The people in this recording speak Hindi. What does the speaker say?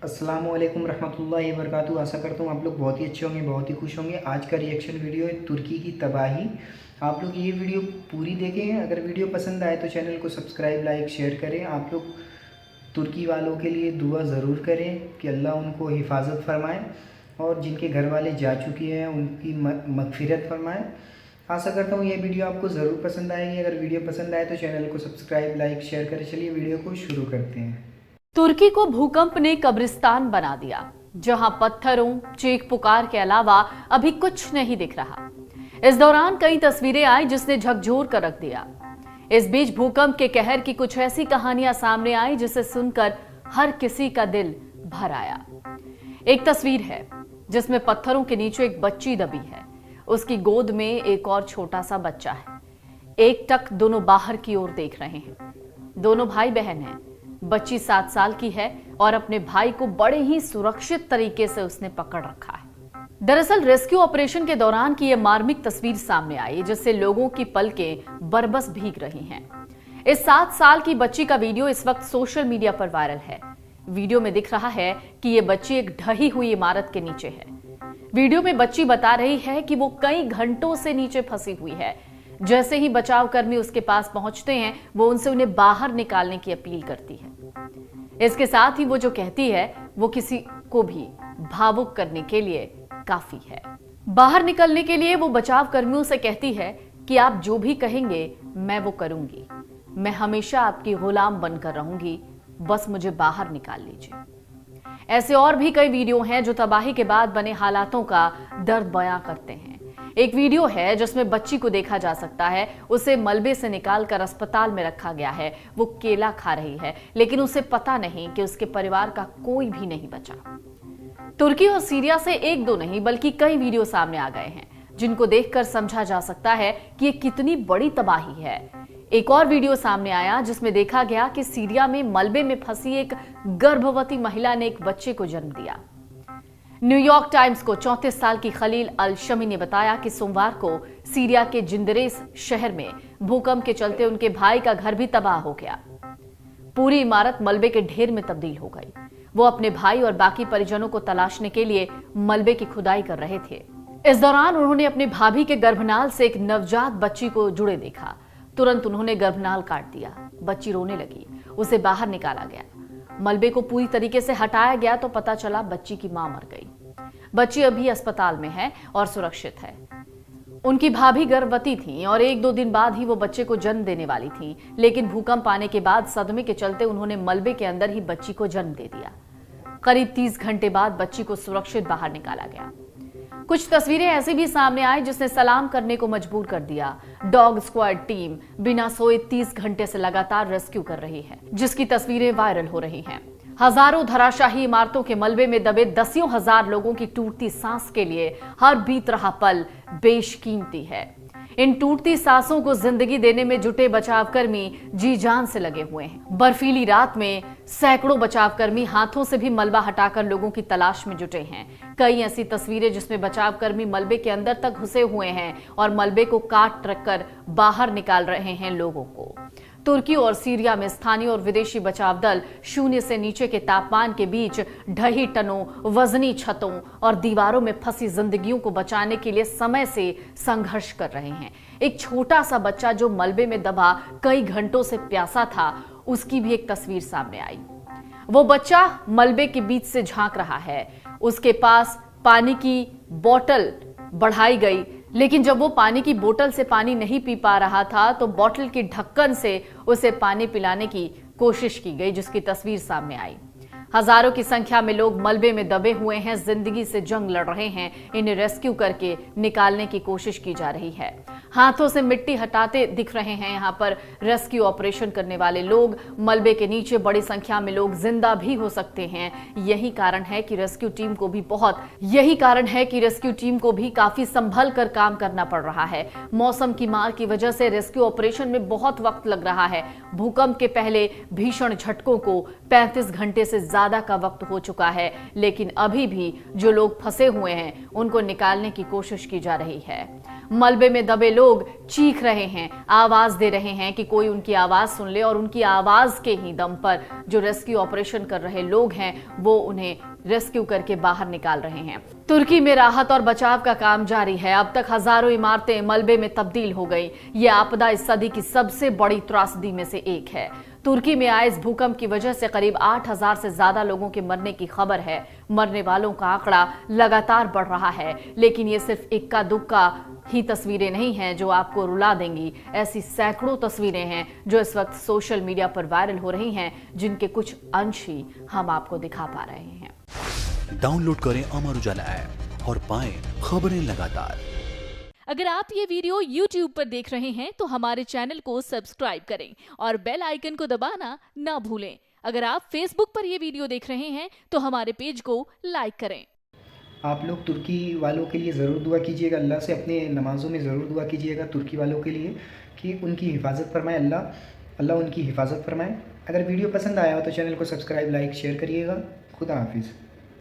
अस्सलामुअलैकुम रहमतुल्लाहि व बरकातुहू। आशा करता हूँ आप लोग बहुत ही अच्छे होंगे, बहुत ही खुश होंगे। आज का रिएक्शन वीडियो है तुर्की की तबाही। आप लोग ये वीडियो पूरी देखें। अगर वीडियो पसंद आए तो चैनल को सब्सक्राइब, लाइक, शेयर करें। आप लोग तुर्की वालों के लिए दुआ ज़रूर करें कि अल्लाह उनको हिफाजत फरमाए और जिनके घर वाले जा चुके हैं उनकी मगफिरत फरमाए। आशा करता हूँ ये वीडियो आपको ज़रूर पसंद आएगी। अगर वीडियो पसंद आए तो चैनल को सब्सक्राइब, लाइक, शेयर करें। चलिए वीडियो को शुरू करते हैं। तुर्की को भूकंप ने कब्रिस्तान बना दिया, जहां पत्थरों, चीख पुकार के अलावा अभी कुछ नहीं दिख रहा। इस दौरान कई तस्वीरें आई जिसने झकझोर कर रख दिया। इस बीच भूकंप के कहर की कुछ ऐसी कहानियां सामने आई जिसे सुनकर हर किसी का दिल भर आया। एक तस्वीर है जिसमें पत्थरों के नीचे एक बच्ची दबी है। उसकी गोद में एक और छोटा सा बच्चा है। एक टक दोनों बाहर की ओर देख रहे हैं। दोनों भाई बहन हैं। बच्ची 7 साल की है और अपने भाई को बड़े ही सुरक्षित तरीके से उसने पकड़ रखा है। दरअसल रेस्क्यू ऑपरेशन के दौरान की यह मार्मिक तस्वीर सामने आई जिससे लोगों की पलकें बरबस भीग रही हैं। इस 7 साल की बच्ची का वीडियो इस वक्त सोशल मीडिया पर वायरल है। वीडियो में दिख रहा है कि यह बच्ची एक ढही हुई इमारत के नीचे है। वीडियो में बच्ची बता रही है कि वो कई घंटों से नीचे फंसी हुई है। जैसे ही बचाव कर्मी उसके पास पहुंचते हैं, वो उनसे उन्हें बाहर निकालने की अपील करती है। इसके साथ ही वो जो कहती है वो किसी को भी भावुक करने के लिए काफी है। बाहर निकलने के लिए वो बचाव कर्मियों से कहती है कि आप जो भी कहेंगे मैं वो करूंगी। मैं हमेशा आपकी गुलाम बनकर रहूंगी, बस मुझे बाहर निकाल लीजिए। ऐसे और भी कई वीडियो हैं जो तबाही के बाद बने हालातों का दर्द बयां करते हैं। एक वीडियो है जिसमें बच्ची को देखा जा सकता है। उसे मलबे से निकालकर अस्पताल में रखा गया है। वो केला खा रही है, लेकिन उसे पता नहीं कि उसके परिवार का कोई भी नहीं बचा। तुर्की और सीरिया से एक दो नहीं बल्कि कई वीडियो सामने आ गए हैं जिनको देखकर समझा जा सकता है कि ये कितनी बड़ी तबाही है। एक और वीडियो सामने आया जिसमें देखा गया कि सीरिया में मलबे में फंसी एक गर्भवती महिला ने एक बच्चे को जन्म दिया। न्यूयॉर्क टाइम्स को 34 साल की खलील अल शमी ने बताया कि सोमवार को सीरिया के जिंदरेस शहर में भूकंप के चलते उनके भाई का घर भी तबाह हो गया। पूरी इमारत मलबे के ढेर में तब्दील हो गई। वो अपने भाई और बाकी परिजनों को तलाशने के लिए मलबे की खुदाई कर रहे थे। इस दौरान उन्होंने अपने भाभी के गर्भनाल से एक नवजात बच्ची को जुड़े देखा। तुरंत उन्होंने गर्भनाल काट दिया। बच्ची रोने लगी। उसे बाहर निकाला गया। मलबे को पूरी तरीके से हटाया गया तो पता चला बच्ची की मां मर गई। बच्ची अभी अस्पताल में है और सुरक्षित है। उनकी भाभी गर्भवती थी और 1-2 दिन बाद ही वो बच्चे को जन्म देने वाली थी, लेकिन भूकंप आने के बाद सदमे के चलते उन्होंने मलबे के अंदर ही बच्ची को जन्म दे दिया। करीब 30 घंटे बाद बच्ची को सुरक्षित बाहर निकाला गया। कुछ तस्वीरें ऐसी भी सामने आई जिसने सलाम करने को मजबूर कर दिया। डॉग स्क्वाड टीम बिना सोए 30 घंटे से लगातार रेस्क्यू कर रही है, जिसकी तस्वीरें वायरल हो रही हैं। हजारों धराशाही इमारतों के मलबे में दबे दसियों हजार लोगों की टूटती सांस के लिए हर बीत रहा पल बेशकीमती है। इन टूटती सांसों को जिंदगी देने में जुटे बचावकर्मी जी जान से लगे हुए हैं। बर्फीली रात में सैकड़ों बचावकर्मी हाथों से भी मलबा हटाकर लोगों की तलाश में जुटे हैं। कई ऐसी तस्वीरें जिसमें बचावकर्मी मलबे के अंदर तक घुसे हुए हैं और मलबे को काट रखकर बाहर निकाल रहे हैं लोगों को। तुर्की और सीरिया में स्थानीय और विदेशी बचाव दल 0 से नीचे के तापमान के बीच ढही टनों, वजनी छतों और दीवारों में फंसी जिंदगियों को बचाने के लिए समय से संघर्ष कर रहे हैं। एक छोटा सा बच्चा जो मलबे में दबा कई घंटों से प्यासा था, उसकी भी एक तस्वीर सामने आई। वो बच्चा मलबे के बीच से झांक रहा है। उसके पास पानी की बोतल बढ़ाई गई, लेकिन जब वो पानी की बोतल से पानी नहीं पी पा रहा था तो बोतल के ढक्कन से उसे पानी पिलाने की कोशिश की गई, जिसकी तस्वीर सामने आई। हजारों की संख्या में लोग मलबे में दबे हुए हैं, जिंदगी से जंग लड़ रहे हैं। इन्हें रेस्क्यू करके निकालने की कोशिश की जा रही है। हाथों से मिट्टी हटाते दिख रहे हैं यहाँ पर रेस्क्यू ऑपरेशन करने वाले लोग। मलबे के नीचे बड़ी संख्या में लोग जिंदा भी हो सकते हैं। यही कारण है कि रेस्क्यू टीम को भी काफी संभल कर काम करना पड़ रहा है। मौसम की मार की वजह से रेस्क्यू ऑपरेशन में बहुत वक्त लग रहा है। भूकंप के पहले भीषण झटकों को 35 घंटे से ज्यादा का वक्त हो चुका है, लेकिन अभी भी जो लोग फंसे हुए हैं उनको निकालने की कोशिश की जा रही है। मलबे में दबे लोग लोग चीख रहे हैं, आवाज दे रहे हैं कि कोई उनकी आवाज सुन ले, और उनकी आवाज के ही दम पर जो रेस्क्यू ऑपरेशन कर रहे लोग हैं वो उन्हें रेस्क्यू करके बाहर निकाल रहे हैं। तुर्की में राहत और बचाव का काम जारी है। अब तक हजारों इमारतें मलबे में तब्दील हो गई। ये आपदा इस सदी की सबसे बड़ी त्रासदी में से एक है। तुर्की में आए इस भूकंप की वजह से करीब 8,000 से ज्यादा लोगों के मरने की खबर है। मरने वालों का आंकड़ा लगातार बढ़ रहा है, लेकिन ये सिर्फ इक्का दुक्का ही तस्वीरें नहीं हैं जो आपको रुला देंगी। ऐसी सैकड़ों तस्वीरें हैं जो इस वक्त सोशल मीडिया पर वायरल हो रही हैं, जिनके कुछ अंश ही हम आपको दिखा पा रहे हैं। डाउनलोड करें अमर उजाला ऐप और पाएं खबरें लगातार। अगर आप ये वीडियो YouTube पर देख रहे हैं तो हमारे चैनल को सब्सक्राइब करें और बेल आइकन को दबाना ना भूलें। अगर आप Facebook पर ये वीडियो देख रहे हैं तो हमारे पेज को लाइक करें। आप लोग तुर्की वालों के लिए ज़रूर दुआ कीजिएगा, अल्लाह से अपने नमाज़ों में ज़रूर दुआ कीजिएगा तुर्की वालों के लिए कि उनकी हिफाजत फरमाए, अल्लाह उनकी हिफाजत फरमाए। अगर वीडियो पसंद आया हो तो चैनल को सब्सक्राइब, लाइक, शेयर करिएगा। खुदा हाफिज़।